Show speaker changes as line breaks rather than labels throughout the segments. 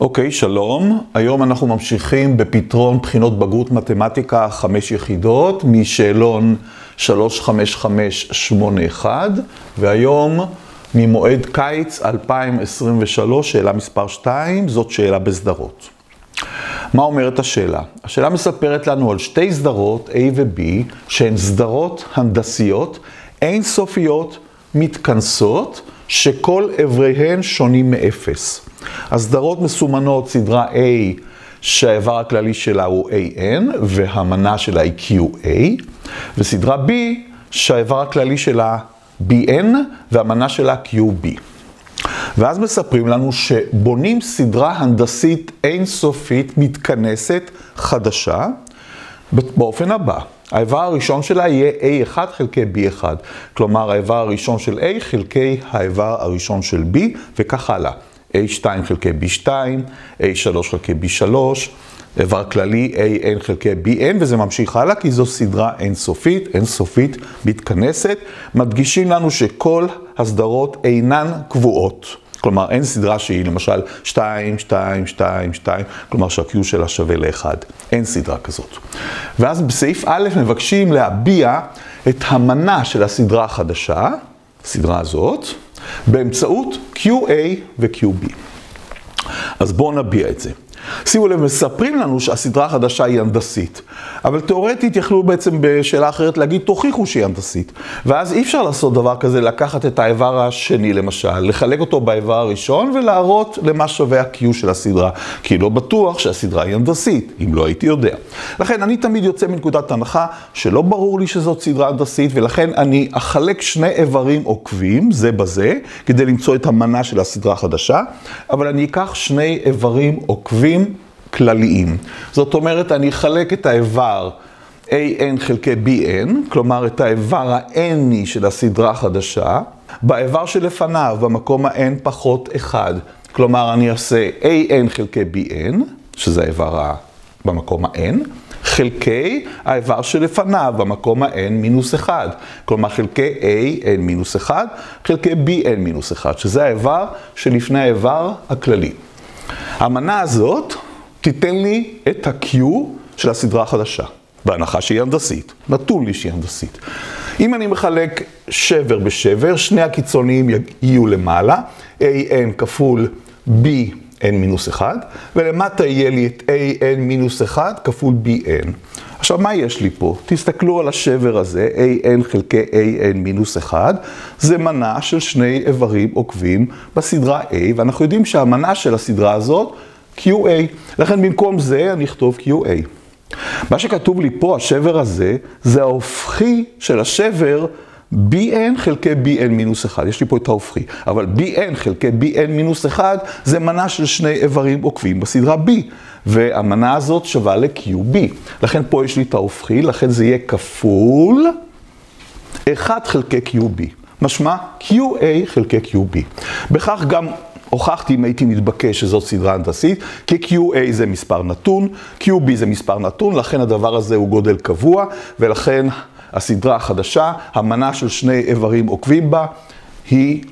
אוקיי, שלום. היום אנחנו ממשיכים בפתרון בחינות בגרות מתמטיקה 5 יחידות משאלון 35581, והיום ממועד קיץ 2023, שאלה מספר 2, זאת שאלה בסדרות. מה אומרת השאלה? השאלה מספרת לנו על שתי סדרות A ו-B, שהן סדרות הנדסיות אינסופיות מתכנסות, שכל עבריהן שונים מאפס. הסדרות מסומנות סדרה A שהאיבר הכללי שלה הוא AN והמנה שלה היא QA, וסדרה B שהאיבר הכללי שלה BN והמנה שלה QB. ואז מספרים לנו שבונים סדרה הנדסית אינסופית מתכנסת חדשה באופן הבא. האיבר הראשון שלה יהיה A1 חלקי B1, כלומר האיבר הראשון של A חלקי האיבר הראשון של B, וכך הלאה. A2 חלקי B2, A3 חלקי B3, איבר כללי AN חלקי BN, וזה ממשיך הלאה כי זו סדרה אינסופית מתכנסת. מדגישים לנו שכל הסדרות אינן קבועות. כלומר, אין סדרה שהיא למשל 2, 2, 2, 2, כלומר שה-Q שלה שווה ל-1. אין סדרה כזאת. ואז בסעיף א' מבקשים להביע את המנה של הסדרה החדשה, הסדרה הזאת, באמצעות QA ו-QB. אז בואו נביע את זה. שימו לב, מספרים לנו שהסדרה החדשה היא הנדסית, אבל תיאורטית יכלו בעצם בשאלה אחרת להגיד, תוכיחו שהיא הנדסית. ואז אי אפשר לעשות דבר כזה, לקחת את האיבר השני למשל, לחלק אותו באיבר הראשון ולהראות למה שווה ה-Q של הסדרה, כי לא בטוח שהסדרה היא הנדסית, אם לא הייתי יודע. לכן אני תמיד יוצא מנקודת הנחה שלא ברור לי שזאת סדרה הנדסית, ולכן אני אחלק שני איברים עוקבים, זה בזה, כדי למצוא את המנה של הסדרה החדשה, אבל אני אקח שני איברים עוקבים כלליים. זאת אומרת, אני אחלק את האיבר AN חלקי BN, כלומר את האיבר ה-N'i של הסדרה החדשה, באיבר שלפניו, במקום ה-N פחות 1. כלומר, אני אעשה AN חלקי BN, שזה האיבר במקום ה-N, חלקי האיבר שלפניו, במקום ה-N מינוס 1. כלומר, חלקי AN מינוס 1, חלקי BN מינוס 1, שזה האיבר שלפני האיבר הכללי. המנה הזאת תיתן לי את ה-Q של הסדרה החדשה, בהנחה שהיא הנדסית. נתון לי שהיא הנדסית. אם אני מחלק שבר בשבר, שני הקיצוניים יהיו למעלה, AN כפול BN מינוס 1, ולמטה יהיה לי את AN מינוס 1 כפול BN. עכשיו, מה יש לי פה? תסתכלו על השבר הזה, AN חלקי AN מינוס 1, זה מנה של שני איברים עוקבים בסדרה A, ואנחנו יודעים שהמנה של הסדרה הזאת, QA. לכן במקום זה אני אכתוב QA. מה שכתוב לי פה, השבר הזה, זה ההופכי של השבר BN חלקי BN מינוס 1. יש לי פה את ההופכי. אבל BN חלקי BN מינוס 1 זה מנה של שני איברים עוקבים בסדרה B. והמנה הזאת שווה ל-QB. לכן פה יש לי את ההופכי, לכן זה יהיה כפול 1 חלקי QB. משמע QA חלקי QB. בכך גם הוכחתי אם הייתי מתבקש שזאת סדרה הנדסית, כי QA זה מספר נתון, QB זה מספר נתון, לכן הדבר הזה הוא גודל קבוע, ולכן הסדרה החדשה, המנה של שני איברים עוקבים בה, היא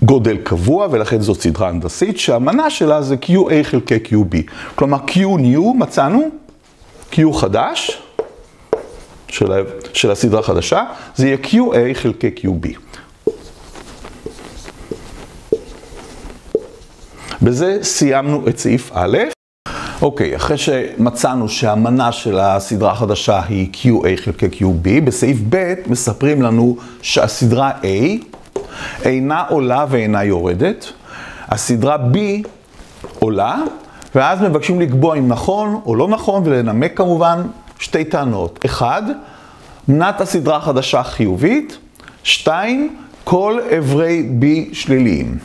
גודל קבוע, ולכן זאת סדרה הנדסית, שהמנה שלה זה QA חלקי QB. כלומר, Q new מצאנו, Q חדש, של הסדרה החדשה, זה יהיה QA חלקי QB. בזה סיימנו את סעיף א'. אוקיי, אחרי שמצאנו שהמנה של הסדרה החדשה היא QA חלקי QB, בסעיף ב' מספרים לנו שהסדרה A אינה עולה ואינה יורדת, הסדרה B עולה, ואז מבקשים לקבוע אם נכון או לא נכון, ולנמק כמובן שתי טענות. 1, מנת הסדרה החדשה חיובית, 2, כל עברי B שליליים.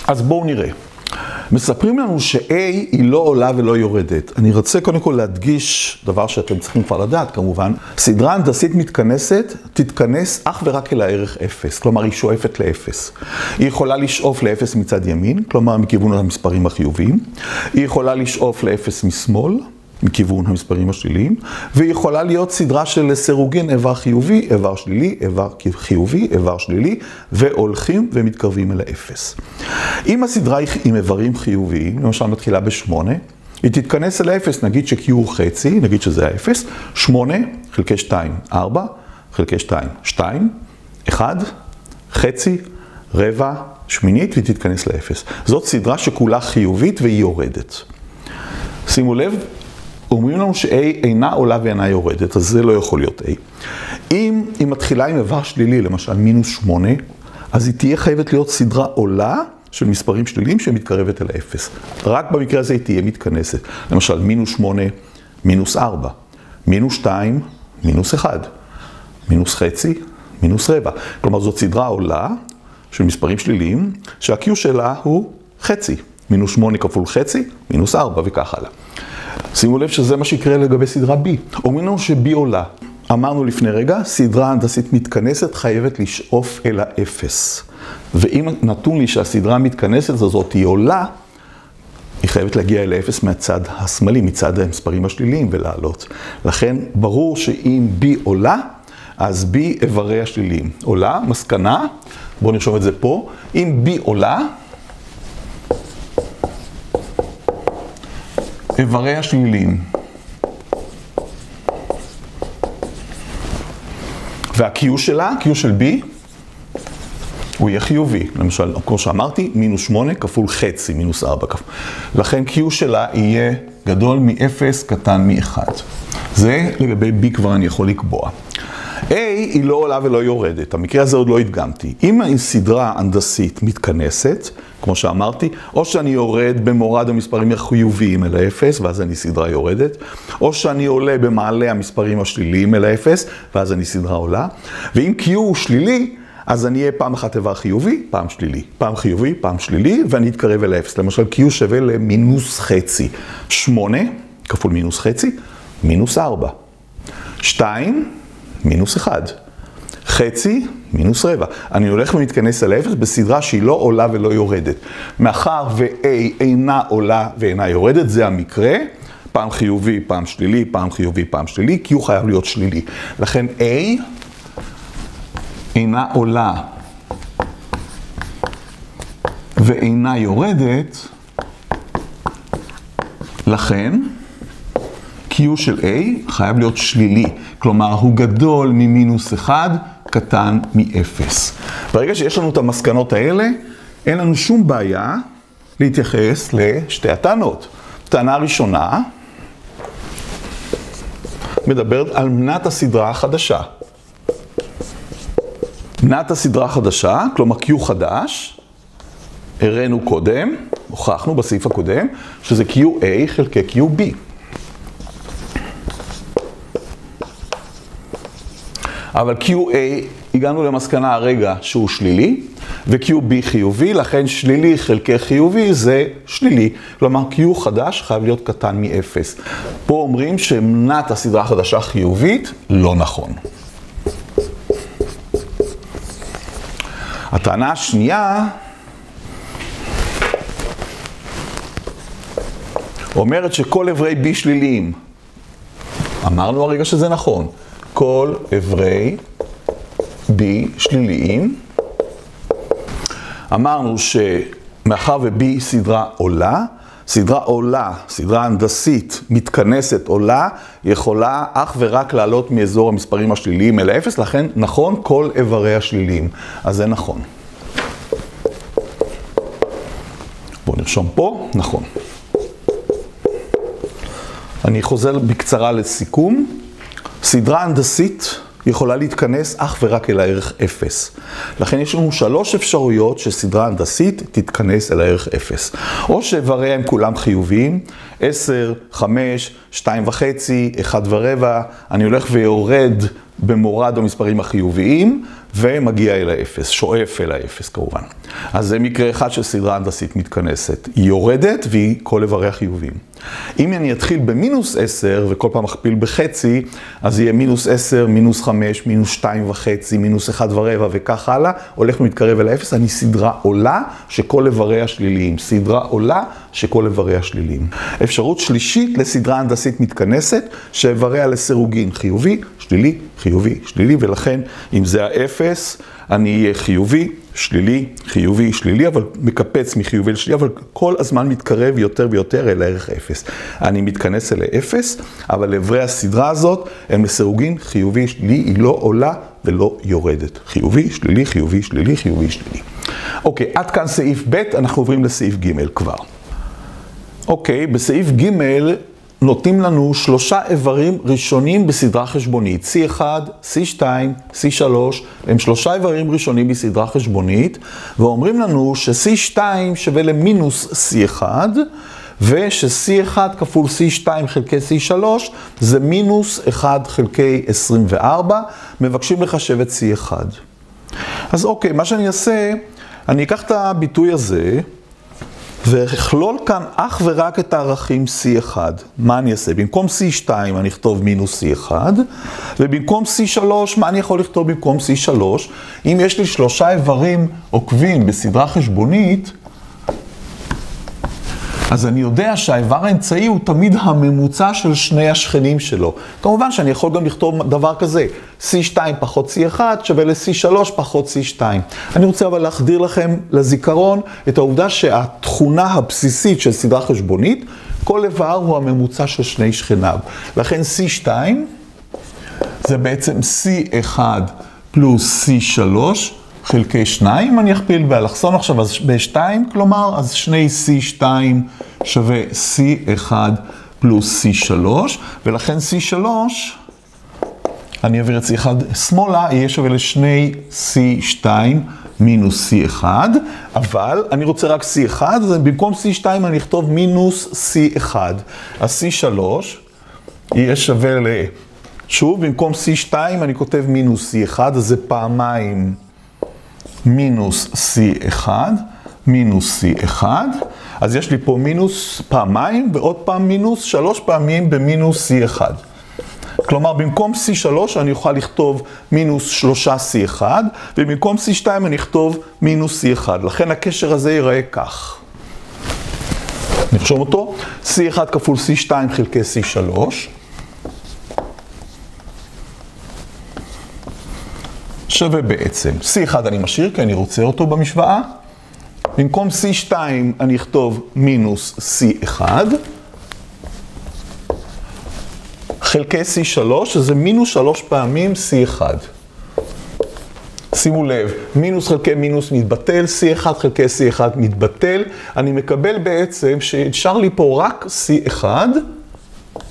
אז בואו נראה. מספרים לנו ש-A היא לא עולה ולא יורדת. אני רוצה קודם כל להדגיש דבר שאתם צריכים כבר לדעת כמובן. סדרה הנדסית מתכנסת, תתכנס אך ורק אל הערך 0. כלומר, היא שואפת ל-0. היא יכולה לשאוף ל-0 מצד ימין, כלומר מכיוון המספרים החיוביים. היא יכולה לשאוף ל-0 משמאל, מכיוון המספרים השליליים, והיא יכולה להיות סדרה של סירוגין, איבר חיובי, איבר שלילי, איבר חיובי, איבר שלילי, והולכים ומתקרבים אל האפס. אם הסדרה היא עם איברים חיוביים, למשל מתחילה ב8, היא תתכנס אל האפס, נגיד ש-Q הוא חצי, נגיד שזה האפס, 8 חלקי 2, 4, חלקי 2, 2, 1, חצי, רבע, שמינית, והיא תתכנס לאפס. זאת סדרה שכולה חיובית והיא יורדת. שימו לב, אומרים לנו ש-A אינה עולה ואינה יורדת, אז זה לא יכול להיות A. אם היא מתחילה עם איבר שלילי, למשל -8, אז היא תהיה חייבת להיות סדרה עולה של מספרים שליליים שמתקרבת אל האפס. רק במקרה הזה היא תהיה מתכנסת. למשל, -8, -4, -2, -1, -חצי, -רבע. כלומר, זאת סדרה עולה של מספרים שליליים, שה-Q שלה הוא חצי. -8 כפול חצי, -4 וכך הלאה. שימו לב שזה מה שיקרה לגבי סדרה B. אומרים לנו ש-B עולה. אמרנו לפני רגע, סדרה הנדסית מתכנסת חייבת לשאוף אל האפס. ואם נתון לי שהסדרה מתכנסת הזאת היא עולה, היא חייבת להגיע אל האפס מהצד השמאלי, מצד המספרים השליליים ולעלות. לכן ברור שאם B עולה, אז B איברי השליליים. עולה, מסקנה, בואו נרשום את זה פה, אם B עולה, איברי השליליים. וה-Q שלה, Q של B, הוא יהיה חיובי. למשל, כמו שאמרתי, -8 כפול חצי, -4 כפול. לכן Q שלה יהיה גדול מ-0 קטן מ-1. זה לגבי B כבר אני יכול לקבוע. A היא לא עולה ולא יורדת. המקרה הזה עוד לא הדגמתי. אם הסדרה הנדסית מתכנסת, כמו שאמרתי, או שאני יורד במורד המספרים החיוביים אל האפס, ואז אני סדרה יורדת, או שאני עולה במעלה המספרים השליליים אל האפס, ואז אני סדרה עולה. ואם Q הוא שלילי, אז אני אהיה פעם אחת איבר חיובי, פעם שלילי. פעם חיובי, פעם שלילי, ואני אתקרב אל האפס. למשל, Q שווה ל-חצי. 8 כפול חצי, -4. 2, -1. חצי, רבע. אני הולך ומתכנס אל האפס בסדרה שהיא לא עולה ולא יורדת. מאחר ו-A אינה עולה ואינה יורדת, זה המקרה. פעם חיובי, פעם שלילי, פעם חיובי, פעם שלילי, כי הוא חייב להיות שלילי. לכן A אינה עולה ואינה יורדת, לכן Q של A חייב להיות שלילי. כלומר, הוא גדול מ-1, קטן מ-0. ברגע שיש לנו את המסקנות האלה, אין לנו שום בעיה להתייחס לשתי הטענות. טענה ראשונה מדברת על מנת הסדרה החדשה. מנת הסדרה החדשה, כלומר Q חדש, הראינו קודם, הוכחנו בסעיף הקודם, שזה QA חלקי QB. אבל QA, הגענו למסקנה הרגע שהוא שלילי, ו-QB חיובי, לכן שלילי חלקי חיובי זה שלילי. כלומר, Q חדש חייב להיות קטן מ-0. פה אומרים שמנת הסדרה החדשה חיובית, לא נכון. הטענה השנייה אומרת שכל עברי B שליליים. אמרנו הרגע שזה נכון. כל עברי B שליליים. אמרנו שמאחר ו-B סדרה עולה, סדרה הנדסית מתכנסת עולה, יכולה אך ורק לעלות מאזור המספרים השליליים אל האפס, לכן נכון כל עברי השליליים. אז זה נכון. בואו נרשום פה, נכון. אני חוזר בקצרה לסיכום. סדרה הנדסית יכולה להתכנס אך ורק אל הערך 0. לכן יש לנו 3 אפשרויות שסדרה הנדסית תתכנס אל הערך 0. או שאיבריה הם כולם חיוביים, 10, 5, 2.5, 1 ורבע, אני הולך ויורד במורד המספרים החיוביים, ומגיע אל האפס, שואף אל האפס כמובן. אז זה מקרה אחד שסדרה הנדסית מתכנסת. היא יורדת והיא כל איבריה חיוביים. אם אני אתחיל במינוס 10 וכל פעם אכפיל בחצי, אז יהיה מינוס 10, מינוס 5, מינוס 2.5, מינוס 1.25 וכך הלאה, הולך ומתקרב אל האפס. אני סדרה עולה שכל איבריה שליליים. סדרה עולה שכל איבריה שליליים. אפשרות שלישית לסדרה הנדסית מתכנסת, שאיבריה לסירוגין חיובי, שלילי, חיובי, שלילי, ולכן אם זה האפס, אני אהיה חיובי, שלילי, חיובי, שלילי, אבל מקפץ מחיובי לשלילי, אבל כל הזמן מתקרב יותר ויותר אל הערך 0. אני מתכנס אל 0, אבל עברי הסדרה הזאת הם לסירוגין חיובי, שלילי, היא לא עולה ולא יורדת. חיובי, שלילי, חיובי, שלילי, חיובי, שלילי. אוקיי, עד כאן סעיף ב', אנחנו עוברים לסעיף ג' כבר. אוקיי, בסעיף ג' נותנים לנו 3 איברים ראשונים בסדרה חשבונית. C1, C2, C3, הם 3 איברים ראשונים בסדרה חשבונית, ואומרים לנו ש-C2 שווה למינוס C1, וש-C1 כפול C2 חלקי C3 זה מינוס 1 חלקי 24, מבקשים לחשב את C1. אז אוקיי, מה שאני אעשה, אני אקח את הביטוי הזה, ואכלול כאן אך ורק את הערכים C1. מה אני אעשה? במקום C2 אני אכתוב מינוס C1, ובמקום C3, מה אני יכול לכתוב במקום C3? אם יש לי 3 איברים עוקבים בסדרה חשבונית, אז אני יודע שהאיבר האמצעי הוא תמיד הממוצע של שני השכנים שלו. כמובן שאני יכול גם לכתוב דבר כזה, C2 פחות C1 שווה ל-C3 פחות C2. אני רוצה אבל להחדיר לכם לזיכרון את העובדה שהתכונה הבסיסית של סדרה חשבונית, כל איבר הוא הממוצע של שני שכניו. לכן C2 זה בעצם C1 פלוס C3 חלקי 2, אני אכפיל באלכסון עכשיו אז ב-2, כלומר, אז שני C2 שווה C1 פלוס C3, ולכן C3, אני אעביר את C1 שמאלה, יהיה שווה לשני C2 מינוס C1, אבל אני רוצה רק C1, אז במקום C2 אני אכתוב מינוס C1, אז C3 יהיה שווה שוב, במקום C2 אני כותב מינוס C1, אז זה פעמיים מינוס C1, מינוס C1, אז יש לי פה מינוס פעמיים ועוד פעם מינוס 3 פעמים במינוס C1. כלומר, במקום C3 אני אוכל לכתוב מינוס 3C1, ובמקום C2 אני אכתוב מינוס C1. לכן הקשר הזה ייראה כך. נרשום אותו, C1 כפול C2 חלקי C3. שווה בעצם, C1 אני משאיר כי אני רוצה אותו במשוואה. במקום C2 אני אכתוב מינוס C1. חלקי C3, שזה מינוס 3 פעמים C1. שימו לב, מינוס חלקי מינוס מתבטל, C1 חלקי C1 מתבטל. אני מקבל בעצם שישר לי פה רק C1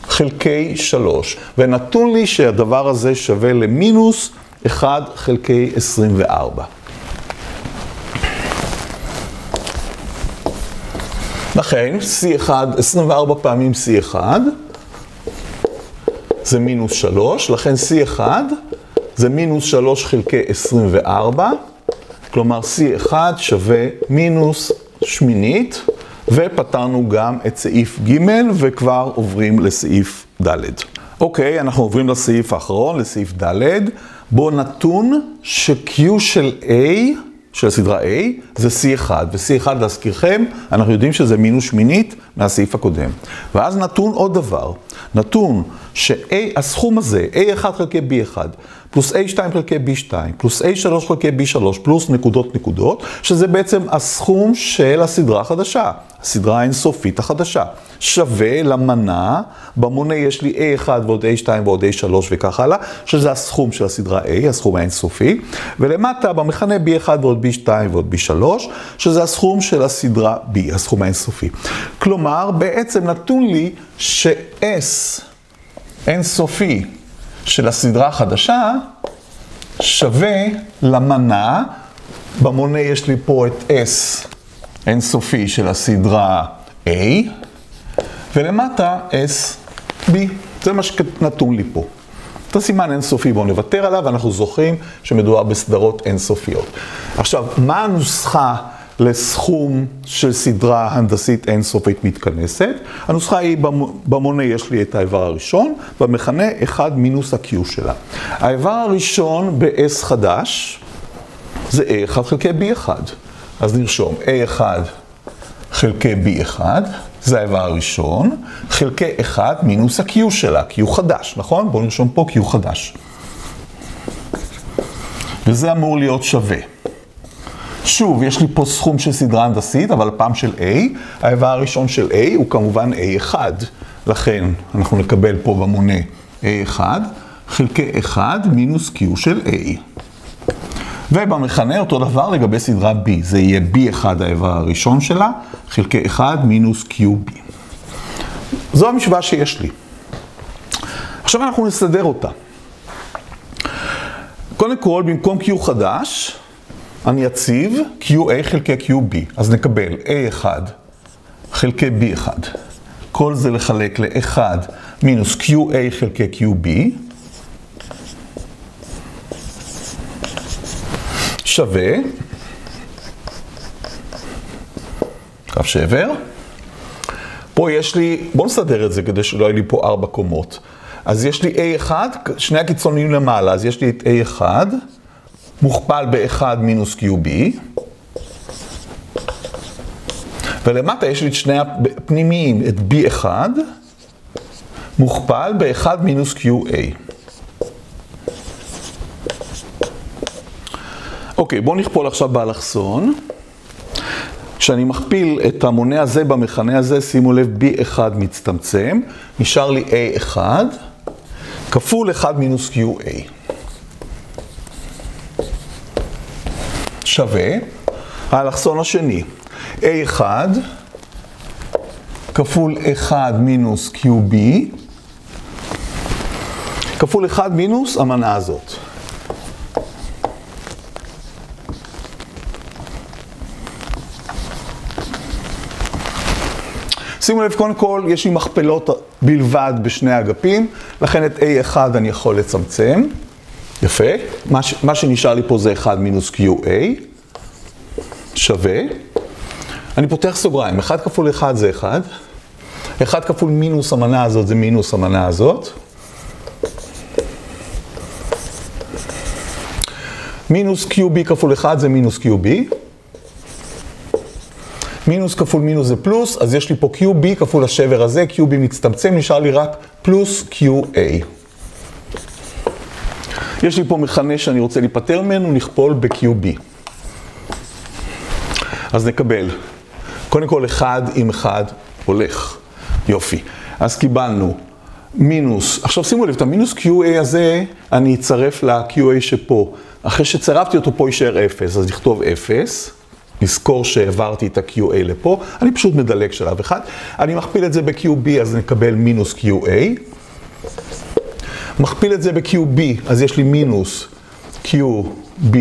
חלקי 3. ונתון לי שהדבר הזה שווה למינוס 1 חלקי 24. לכן, C1, 24 פעמים C1, זה מינוס 3, לכן C1 זה מינוס 3 חלקי 24, כלומר C1 שווה מינוס שמינית, ופתרנו גם את סעיף ג' וכבר עוברים לסעיף ד'. אוקיי, אנחנו עוברים לסעיף האחרון, לסעיף ד', בו נתון ש-Q של A, של הסדרה A, זה C1, ו-C1 להזכירכם, אנחנו יודעים שזה מינוס שמינית מהסעיף הקודם. ואז נתון עוד דבר, נתון שהסכום הזה, A1 חלקי B1, פלוס A2 חלקי B2, פלוס A3 חלקי B3, פלוס נקודות נקודות, שזה בעצם הסכום של הסדרה החדשה, הסדרה האינסופית החדשה, שווה למנה, במונה יש לי A1 ועוד A2 ועוד A3 וכך הלאה, שזה הסכום של הסדרה A, הסכום האינסופי, ולמטה במכנה B1 ועוד B2 ועוד B3, שזה הסכום של הסדרה B, הסכום האינסופי. כלומר, בעצם נתון לי ש-S אינסופי של הסדרה החדשה שווה למנה, במונה יש לי פה את S אינסופי של הסדרה A, ולמטה S, B. זה מה שנתון לי פה. את הסימן אינסופי בואו נוותר עליו, ואנחנו זוכרים שמדובר בסדרות אינסופיות. עכשיו, מה הנוסחה לסכום של סדרה הנדסית אינסופית מתכנסת. הנוסחה היא, במונה יש לי את האיבר הראשון, במכנה 1 מינוס ה-Q שלה. האיבר הראשון ב-S חדש זה A1 חלקי B1. אז נרשום A1 חלקי B1, זה האיבר הראשון, חלקי 1 מינוס ה-Q שלה, Q חדש, נכון? בואו נרשום פה Q חדש. וזה אמור להיות שווה. שוב, יש לי פה סכום של סדרה הנדסית, אבל הפעם של A. האיבר הראשון של A הוא כמובן A1. לכן אנחנו נקבל פה במונה A1 חלקי 1 מינוס Q של A. ובמכנה אותו דבר לגבי סדרה B. זה יהיה B1 האיבר הראשון שלה, חלקי 1 מינוס QB. זו המשוואה שיש לי. עכשיו אנחנו נסדר אותה. קודם כל, במקום Q חדש, אני אציב QA חלקי QB. אז נקבל A1 חלקי B1. כל זה לחלק ל-1 מינוס QA חלקי QB. שווה. קו שבר. פה יש לי, בואו נסדר את זה כדי שלא יהיה לי פה 4 קומות. אז יש לי A1, שני הקיצוניים למעלה, אז יש לי את A1 מוכפל ב-1 מינוס QB. ולמטה יש לי את שני הפנימיים, את B1 מוכפל ב-1 מינוס QA. אוקיי, בואו נכפול עכשיו באלכסון. כשאני מכפיל את המונה הזה במכנה הזה, שימו לב, B1 מצטמצם, נשאר לי A1 כפול 1 מינוס QA. שווה, האלכסון השני, A1 כפול 1 מינוס QB, כפול 1 מינוס המנה הזאת. שימו לב, קודם כל, יש לי מכפלות בלבד בשני האגפים, לכן את A1 אני יכול לצמצם. יפה. מה שנשאר לי פה זה 1 מינוס QA. שווה. אני פותח סוגריים. 1 כפול 1 זה 1. 1 כפול מינוס המנה הזאת זה מינוס המנה הזאת. מינוס QB כפול 1 זה מינוס QB. מינוס כפול מינוס זה פלוס, אז יש לי פה QB כפול השבר הזה, QB מצטמצם, נשאר לי רק פלוס QA. יש לי פה מכנה שאני רוצה להיפטר ממנו, נכפול ב-QB. אז נקבל, קודם כל 1 עם 1 הולך. יופי. אז קיבלנו מינוס, עכשיו שימו לב, את המינוס QA הזה אני אצרף ל-QA שפה. אחרי שצרפתי אותו פה יישאר 0, אז נכתוב 0. נזכור שהעברתי את ה-QA לפה, אני פשוט מדלג שלב אחד. אני מכפיל את זה ב-QB, אז נקבל מינוס QA. מכפיל את זה ב-QB, אז יש לי מינוס QB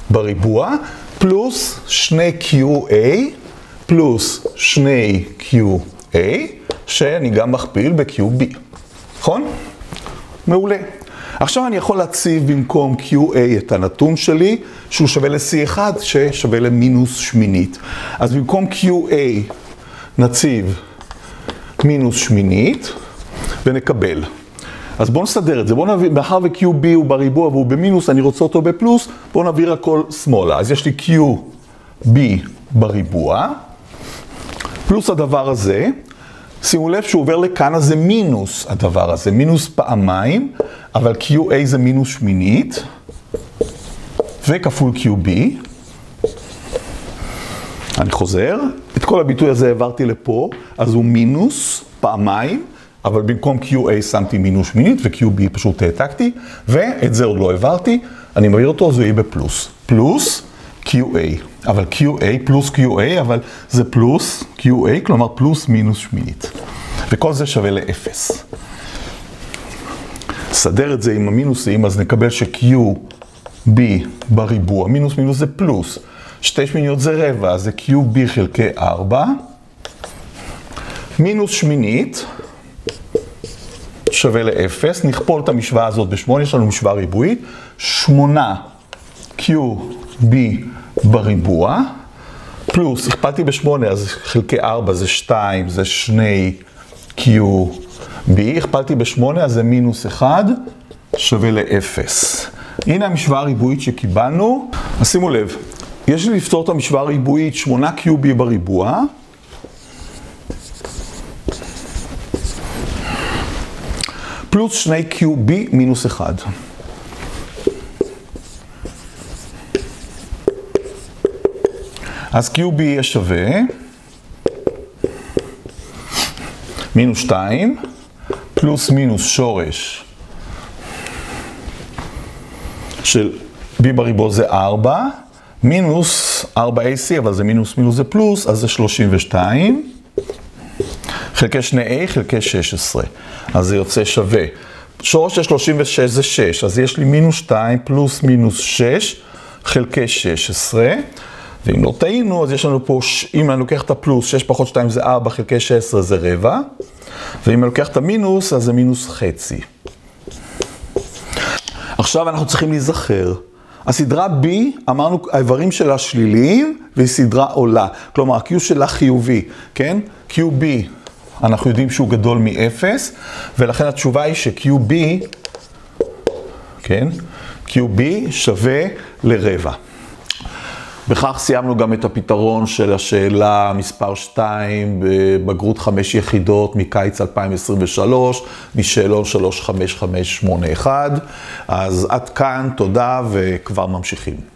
בריבוע, פלוס 2 QA, פלוס 2 QA, שאני גם מכפיל ב-QB. נכון? מעולה. עכשיו אני יכול להציב במקום QA את הנתון שלי, שהוא שווה ל-C1, ששווה למינוס שמינית. אז במקום QA נציב מינוס שמינית, ונקבל. אז בואו נסדר את זה. בואו נביא, מאחר ו-QB הוא בריבוע והוא במינוס, אני רוצה אותו בפלוס, בואו נעביר הכל שמאלה. אז יש לי QB בריבוע, פלוס הדבר הזה. שימו לב שהוא עובר לכאן, אז זה מינוס הדבר הזה, מינוס פעמיים, אבל QA זה מינוס שמינית, וכפול QB. אני חוזר, את כל הביטוי הזה העברתי לפה, אז הוא מינוס פעמיים, אבל במקום QA שמתי מינוס שמינית, ו-QB פשוט העתקתי, ואת זה עוד לא העברתי, אני מעביר אותו, אז הוא יהיה בפלוס. פלוס QA, אבל QA פלוס QA, אבל זה פלוס QA, כלומר פלוס מינוס שמינית. וכל זה שווה ל-0. סדר את זה עם המינוסים, אז נקבל ש-QB בריבוע, מינוס מינוס זה פלוס. 2 שמיניות זה רבע, אז זה QB חלקי 4. מינוס שמינית שווה ל-0. נכפול את המשוואה הזאת ב-8, יש לנו משוואה פלוס, הכפלתי ב8, אז חלקי 4 זה 2, זה 2QB, הכפלתי ב8, אז זה מינוס 1, שווה ל-0. הנה המשוואה הריבועית שקיבלנו. אז שימו לב, יש לי לפתור את המשוואה הריבועית 8QB בריבוע, פלוס 2QB מינוס 1. אז QB יהיה שווה מינוס 2 פלוס מינוס שורש של B בריבוע זה 4, מינוס 4AC, אבל זה מינוס מינוס זה פלוס, אז זה 32, חלקי 2A חלקי 16. אז זה יוצא שווה. שורש של 36 זה 6, אז יש לי מינוס 2 פלוס מינוס 6 חלקי 16. ואם לא טעינו, אז יש לנו פה, אם אני לוקח את הפלוס, 6 פחות 2 זה 4 חלקי 16 זה רבע. ואם אני לוקח את המינוס, אז זה מינוס חצי. עכשיו אנחנו צריכים להיזכר. הסדרה B, אמרנו, האיברים שלה שליליים, והיא סדרה עולה. כלומר, Q שלה חיובי, כן? QB, אנחנו יודעים שהוא גדול מ-0, ולכן התשובה היא ש-QB, כן? QB שווה לרבע. בכך סיימנו גם את הפתרון של השאלה מספר 2 בבגרות 5 יחידות מקיץ 2023, משאלון 35581. אז עד כאן, תודה וכבר ממשיכים.